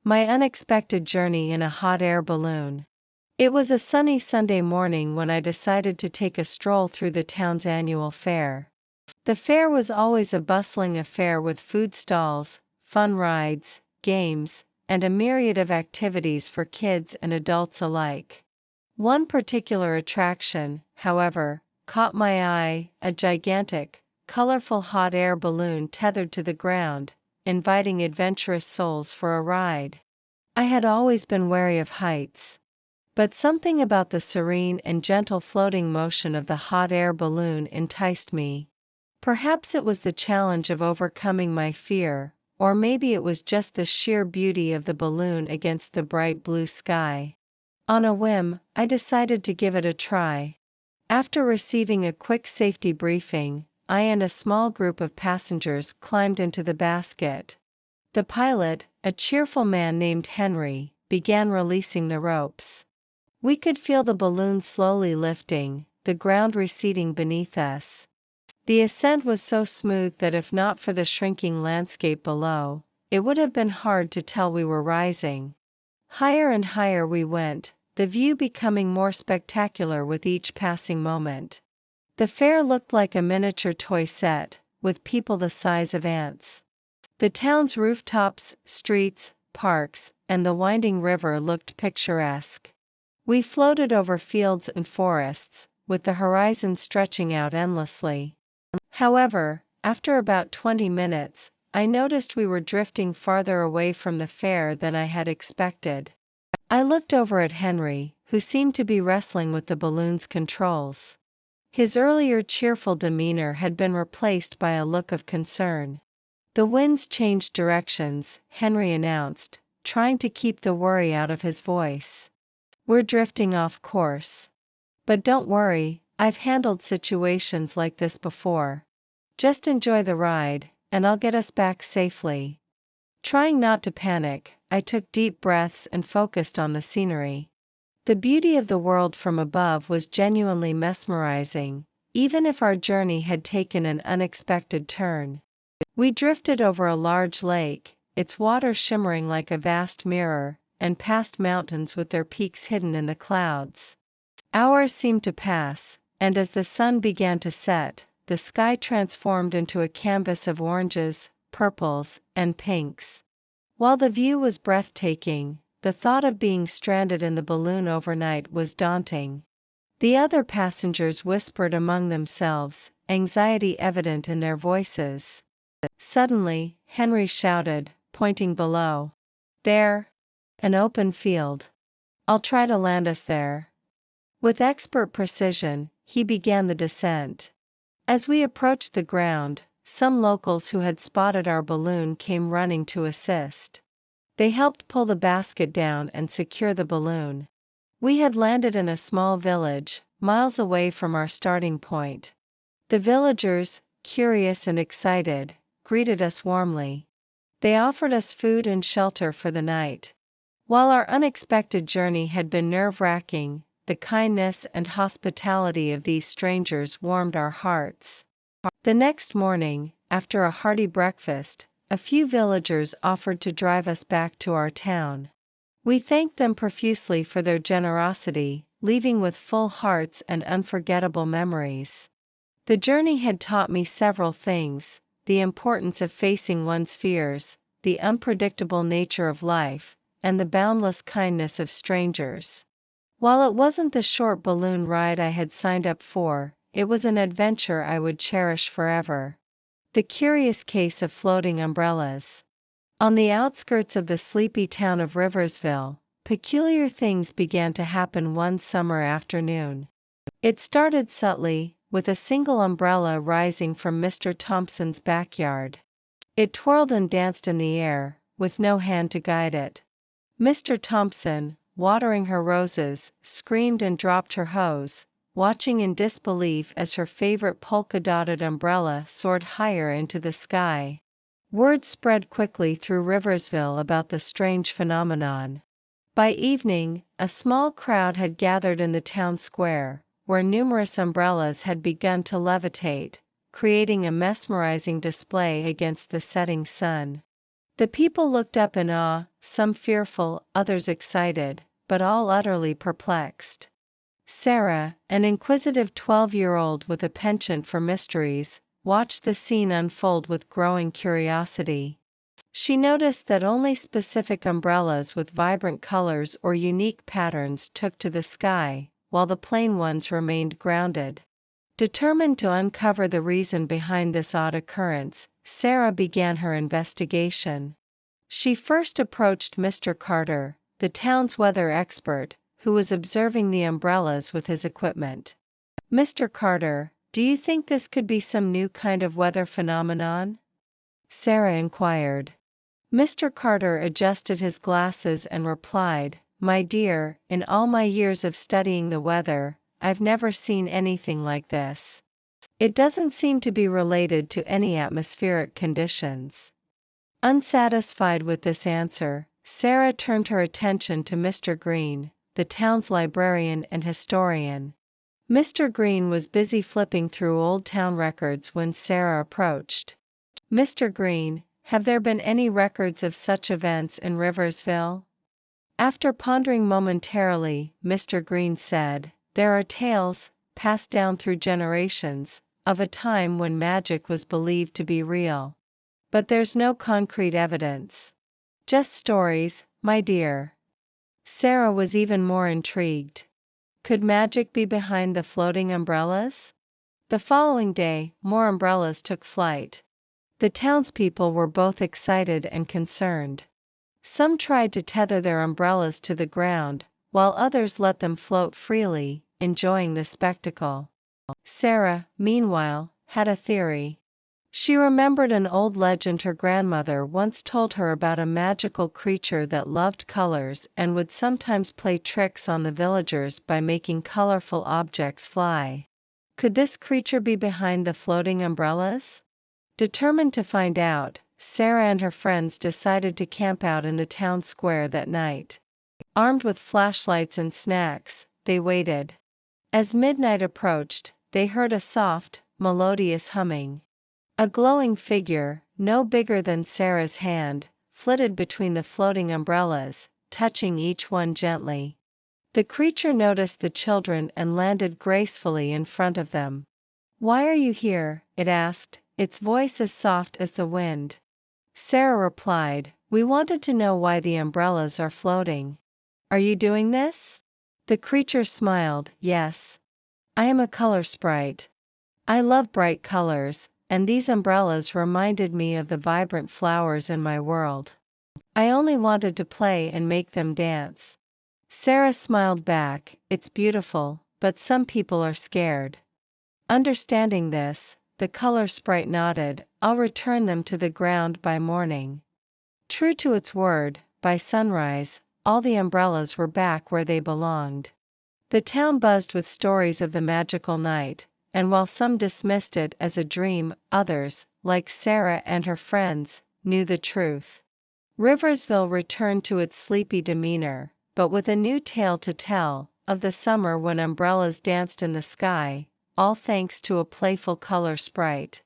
My unexpected journey in a hot air balloon. It was a sunny Sunday morning when I decided to take a stroll through the town's annual fair. The fair was always a bustling affair with food stalls, fun rides, games, and a myriad of activities for kids and adults alike. One particular attraction, however, caught my eye: a gigantic, colorful hot air balloon tethered to the ground, inviting adventurous souls for a ride. I had always been wary of heights, but something about the serene and gentle floating motion of the hot air balloon enticed me. Perhaps it was the challenge of overcoming my fear, or maybe it was just the sheer beauty of the balloon against the bright blue sky. On a whim, I decided to give it a try. After receiving a quick safety briefing, I and a small group of passengers climbed into the basket. The pilot, a cheerful man named Henry, began releasing the ropes. We could feel the balloon slowly lifting, the ground receding beneath us. The ascent was so smooth that if not for the shrinking landscape below, it would have been hard to tell we were rising. Higher and higher we went, the view becoming more spectacular with each passing moment. The fair looked like a miniature toy set, with people the size of ants. The town's rooftops, streets, parks, and the winding river looked picturesque. We floated over fields and forests, with the horizon stretching out endlessly. However, after about 20 minutes, I noticed we were drifting farther away from the fair than I had expected. I looked over at Henry, who seemed to be wrestling with the balloon's controls. His earlier cheerful demeanor had been replaced by a look of concern. "The wind's changed directions," Henry announced, trying to keep the worry out of his voice. "We're drifting off course. But don't worry, I've handled situations like this before. Just enjoy the ride, and I'll get us back safely." Trying not to panic, I took deep breaths and focused on the scenery. The beauty of the world from above was genuinely mesmerizing, even if our journey had taken an unexpected turn. We drifted over a large lake, its water shimmering like a vast mirror, and past mountains with their peaks hidden in the clouds. Hours seemed to pass, and as the sun began to set, the sky transformed into a canvas of oranges, purples, and pinks. While the view was breathtaking, the thought of being stranded in the balloon overnight was daunting. The other passengers whispered among themselves, anxiety evident in their voices. Suddenly, Henry shouted, pointing below. "There! An open field. I'll try to land us there." With expert precision, he began the descent. As we approached the ground, some locals who had spotted our balloon came running to assist. They helped pull the basket down and secure the balloon. We had landed in a small village, miles away from our starting point. The villagers, curious and excited, greeted us warmly. They offered us food and shelter for the night. While our unexpected journey had been nerve-wracking, the kindness and hospitality of these strangers warmed our hearts. The next morning, after a hearty breakfast, a few villagers offered to drive us back to our town. We thanked them profusely for their generosity, leaving with full hearts and unforgettable memories. The journey had taught me several things: the importance of facing one's fears, the unpredictable nature of life, and the boundless kindness of strangers. While it wasn't the short balloon ride I had signed up for, it was an adventure I would cherish forever. The curious case of floating umbrellas. On the outskirts of the sleepy town of Riversville, peculiar things began to happen one summer afternoon. It started subtly, with a single umbrella rising from Mr. Thompson's backyard. It twirled and danced in the air, with no hand to guide it. Mr. Thompson, watering her roses, screamed and dropped her hose, watching in disbelief as her favorite polka-dotted umbrella soared higher into the sky. Word spread quickly through Riversville about the strange phenomenon. By evening, a small crowd had gathered in the town square, where numerous umbrellas had begun to levitate, creating a mesmerizing display against the setting sun. The people looked up in awe, some fearful, others excited, but all utterly perplexed. Sarah, an inquisitive 12-year-old with a penchant for mysteries, watched the scene unfold with growing curiosity. She noticed that only specific umbrellas with vibrant colors or unique patterns took to the sky, while the plain ones remained grounded. Determined to uncover the reason behind this odd occurrence, Sarah began her investigation. She first approached Mr. Carter, the town's weather expert, who was observing the umbrellas with his equipment. "Mr. Carter, do you think this could be some new kind of weather phenomenon?" Sarah inquired. Mr. Carter adjusted his glasses and replied, "My dear, in all my years of studying the weather, I've never seen anything like this. It doesn't seem to be related to any atmospheric conditions." Unsatisfied with this answer, Sarah turned her attention to Mr. Green, the town's librarian and historian. Mr. Green was busy flipping through old town records when Sarah approached. "Mr. Green, have there been any records of such events in Riversville?" After pondering momentarily, Mr. Green said, "There are tales, passed down through generations, of a time when magic was believed to be real. But there's no concrete evidence. Just stories, my dear." Sarah was even more intrigued. Could magic be behind the floating umbrellas? The following day, more umbrellas took flight. The townspeople were both excited and concerned. Some tried to tether their umbrellas to the ground, while others let them float freely, enjoying the spectacle. Sarah, meanwhile, had a theory. She remembered an old legend her grandmother once told her about a magical creature that loved colors and would sometimes play tricks on the villagers by making colorful objects fly. Could this creature be behind the floating umbrellas? Determined to find out, Sarah and her friends decided to camp out in the town square that night. Armed with flashlights and snacks, they waited. As midnight approached, they heard a soft, melodious humming. A glowing figure, no bigger than Sarah's hand, flitted between the floating umbrellas, touching each one gently. The creature noticed the children and landed gracefully in front of them. "Why are you here?" it asked, its voice as soft as the wind. Sarah replied, "We wanted to know why the umbrellas are floating." "Are you doing this?" The creature smiled, "Yes. I am a color sprite. I love bright colors, and these umbrellas reminded me of the vibrant flowers in my world. I only wanted to play and make them dance." Sarah smiled back, "It's beautiful, but some people are scared." Understanding this, the color sprite nodded, "I'll return them to the ground by morning." True to its word, by sunrise, all the umbrellas were back where they belonged. The town buzzed with stories of the magical night, and while some dismissed it as a dream, others, like Sarah and her friends, knew the truth. Riversville returned to its sleepy demeanor, but with a new tale to tell, of the summer when umbrellas danced in the sky, all thanks to a playful color sprite.